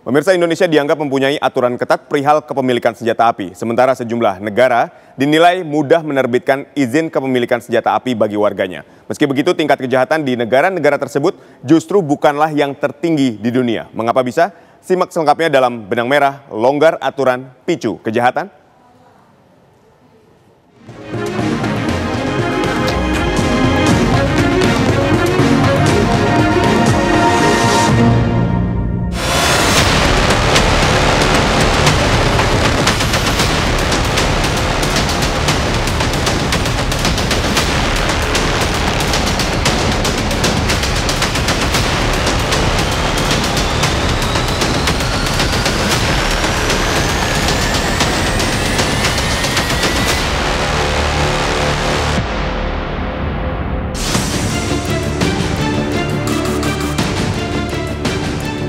Pemirsa, Indonesia dianggap mempunyai aturan ketat perihal kepemilikan senjata api. Sementara sejumlah negara dinilai mudah menerbitkan izin kepemilikan senjata api bagi warganya. Meski begitu, tingkat kejahatan di negara-negara tersebut justru bukanlah yang tertinggi di dunia. Mengapa bisa? Simak selengkapnya dalam Benang Merah, Longgar Aturan Picu Kejahatan.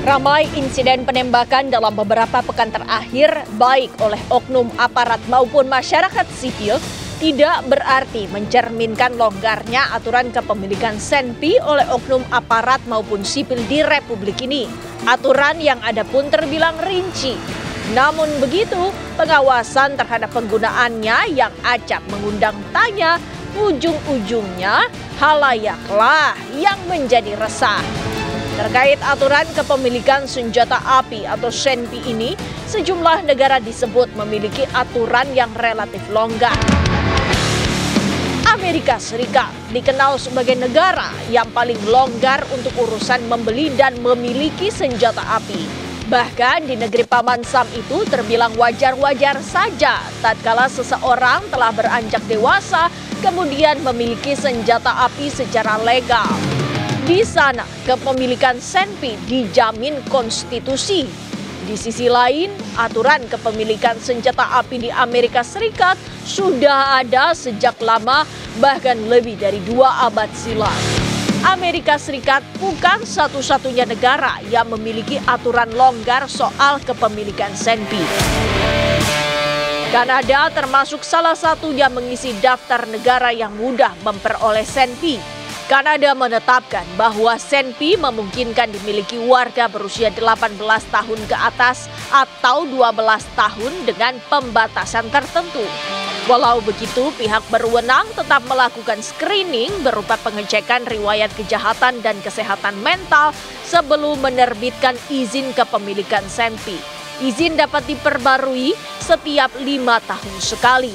Ramai insiden penembakan dalam beberapa pekan terakhir, baik oleh oknum aparat maupun masyarakat sipil, tidak berarti mencerminkan longgarnya aturan kepemilikan senpi oleh oknum aparat maupun sipil di Republik ini. Aturan yang ada pun terbilang rinci. Namun begitu, pengawasan terhadap penggunaannya yang acap mengundang tanya, ujung-ujungnya halayaklah yang menjadi resah. Terkait aturan kepemilikan senjata api atau senpi ini, sejumlah negara disebut memiliki aturan yang relatif longgar. Amerika Serikat dikenal sebagai negara yang paling longgar untuk urusan membeli dan memiliki senjata api. Bahkan di negeri Paman Sam itu terbilang wajar-wajar saja tatkala seseorang telah beranjak dewasa kemudian memiliki senjata api secara legal. Di sana, kepemilikan senpi dijamin konstitusi. Di sisi lain, aturan kepemilikan senjata api di Amerika Serikat sudah ada sejak lama, bahkan lebih dari 2 abad silam. Amerika Serikat bukan satu-satunya negara yang memiliki aturan longgar soal kepemilikan senpi. Kanada termasuk salah satu yang mengisi daftar negara yang mudah memperoleh senpi. Kanada menetapkan bahwa senpi memungkinkan dimiliki warga berusia 18 tahun ke atas atau 12 tahun dengan pembatasan tertentu. Walau begitu, pihak berwenang tetap melakukan screening berupa pengecekan riwayat kejahatan dan kesehatan mental sebelum menerbitkan izin kepemilikan senpi. Izin dapat diperbarui setiap 5 tahun sekali.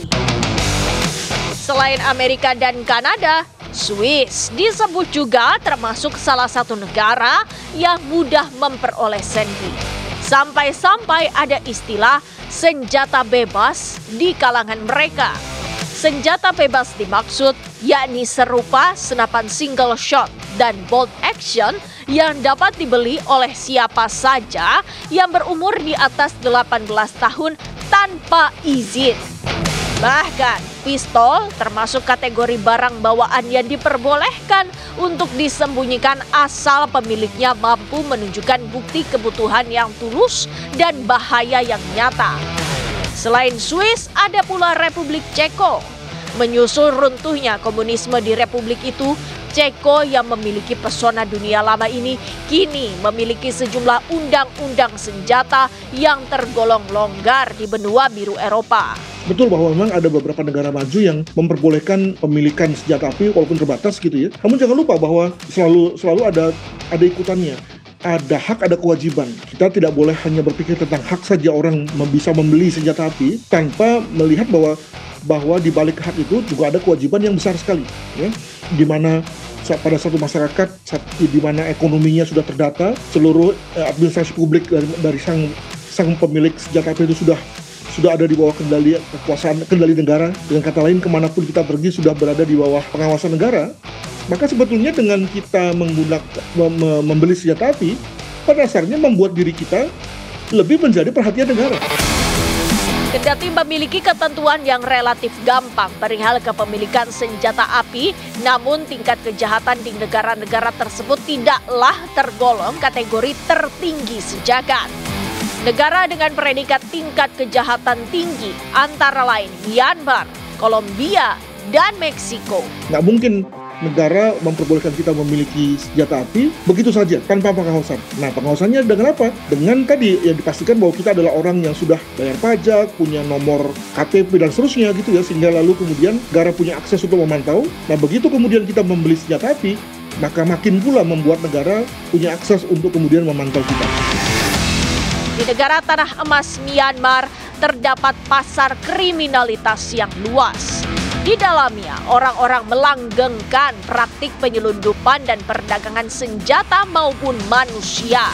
Selain Amerika dan Kanada, Swiss disebut juga termasuk salah satu negara yang mudah memperoleh senpi. Sampai-sampai ada istilah senjata bebas di kalangan mereka. Senjata bebas dimaksud yakni serupa senapan single shot dan bolt action yang dapat dibeli oleh siapa saja yang berumur di atas 18 tahun tanpa izin. Bahkan, pistol termasuk kategori barang bawaan yang diperbolehkan untuk disembunyikan asal pemiliknya mampu menunjukkan bukti kebutuhan yang tulus dan bahaya yang nyata. Selain Swiss, ada pula Republik Ceko. Menyusul runtuhnya komunisme di Republik itu, Ceko yang memiliki pesona dunia lama ini kini memiliki sejumlah undang-undang senjata yang tergolong longgar di benua biru Eropa. Betul bahwa memang ada beberapa negara maju yang memperbolehkan pemilikan senjata api walaupun terbatas gitu ya. Namun jangan lupa bahwa selalu ada ikutannya. Ada hak, ada kewajiban. Kita tidak boleh hanya berpikir tentang hak saja orang bisa membeli senjata api tanpa melihat bahwa di balik hak itu juga ada kewajiban yang besar sekali, ya. Di mana pada satu masyarakat di mana ekonominya sudah terdata, seluruh administrasi publik dari sang pemilik senjata api itu sudah ada di bawah kendali negara. Dengan kata lain, kemanapun kita pergi sudah berada di bawah pengawasan negara. Maka sebetulnya dengan kita membeli senjata api, pada dasarnya membuat diri kita lebih menjadi perhatian negara. Kendati memiliki ketentuan yang relatif gampang perihal kepemilikan senjata api, namun tingkat kejahatan di negara-negara tersebut tidaklah tergolong kategori tertinggi sejagat. Negara dengan predikat tingkat kejahatan tinggi antara lain Myanmar, Kolombia, dan Meksiko. Nggak mungkin negara memperbolehkan kita memiliki senjata api begitu saja tanpa pengawasan. Nah, pengawasannya dengan apa? Dengan tadi yang dipastikan bahwa kita adalah orang yang sudah bayar pajak, punya nomor KTP dan seterusnya gitu ya, sehingga lalu kemudian negara punya akses untuk memantau. Nah, begitu kemudian kita membeli senjata api, maka makin pula membuat negara punya akses untuk kemudian memantau kita. Di negara tanah emas Myanmar terdapat pasar kriminalitas yang luas. Di dalamnya, orang-orang melanggengkan praktik penyelundupan dan perdagangan senjata maupun manusia.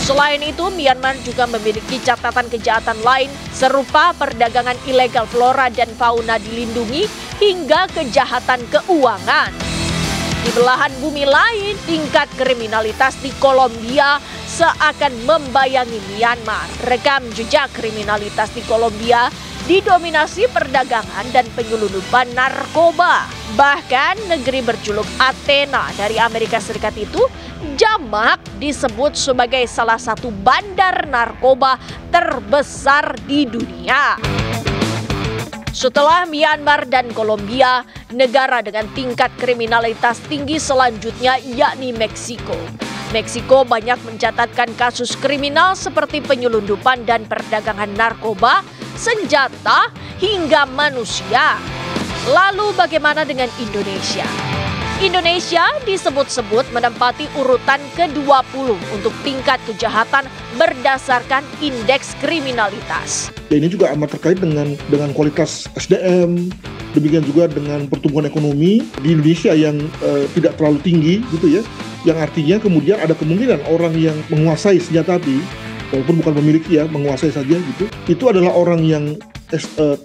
Selain itu, Myanmar juga memiliki catatan kejahatan lain serupa perdagangan ilegal flora dan fauna dilindungi hingga kejahatan keuangan. Di belahan bumi lain, tingkat kriminalitas di Kolombia seakan membayangi Myanmar. Rekam jejak kriminalitas di Kolombia didominasi perdagangan dan penyelundupan narkoba. Bahkan negeri berjuluk Athena dari Amerika Serikat itu jamak disebut sebagai salah satu bandar narkoba terbesar di dunia. Setelah Myanmar dan Kolombia, negara dengan tingkat kriminalitas tinggi selanjutnya yakni Meksiko. Meksiko banyak mencatatkan kasus kriminal seperti penyelundupan dan perdagangan narkoba, senjata, hingga manusia. Lalu bagaimana dengan Indonesia? Indonesia disebut-sebut menempati urutan ke-20 untuk tingkat kejahatan berdasarkan indeks kriminalitas. Ini juga amat terkait dengan kualitas SDM, demikian juga dengan pertumbuhan ekonomi di Indonesia yang tidak terlalu tinggi gitu ya. Yang artinya kemudian ada kemungkinan orang yang menguasai senjata api, walaupun bukan memiliki ya, menguasai saja gitu, itu adalah orang yang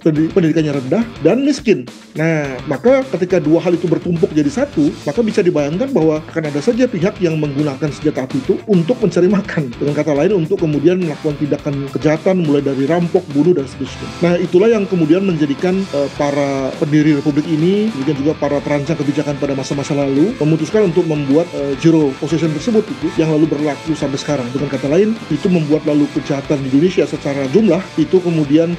pendidikannya rendah dan miskin. Nah, maka ketika dua hal itu bertumpuk jadi satu, maka bisa dibayangkan bahwa akan ada saja pihak yang menggunakan senjata api itu untuk mencari makan. Dengan kata lain, untuk kemudian melakukan tindakan kejahatan mulai dari rampok, bunuh, dan seterusnya. Nah, itulah yang kemudian menjadikan para pendiri Republik ini, kemudian juga para perancang kebijakan pada masa-masa lalu, memutuskan untuk membuat zero possession tersebut itu, yang lalu berlaku sampai sekarang. Dengan kata lain, itu membuat lalu kejahatan di Indonesia secara jumlah, itu kemudian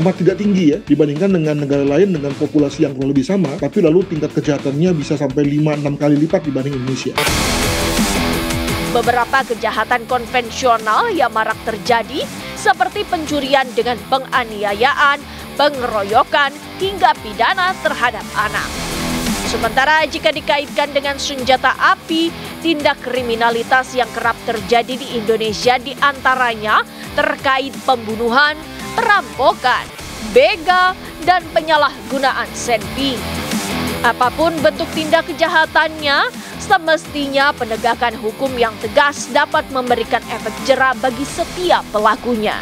amat tidak tinggi ya dibandingkan dengan negara lain dengan populasi yang kurang lebih sama, tapi lalu tingkat kejahatannya bisa sampai 5-6 kali lipat dibanding Indonesia. Beberapa kejahatan konvensional yang marak terjadi seperti pencurian dengan penganiayaan, pengeroyokan, hingga pidana terhadap anak. Sementara jika dikaitkan dengan senjata api, tindak kriminalitas yang kerap terjadi di Indonesia diantaranya terkait pembunuhan, perampokan, begal, dan penyalahgunaan senpi. Apapun bentuk tindak kejahatannya, semestinya penegakan hukum yang tegas dapat memberikan efek jera bagi setiap pelakunya.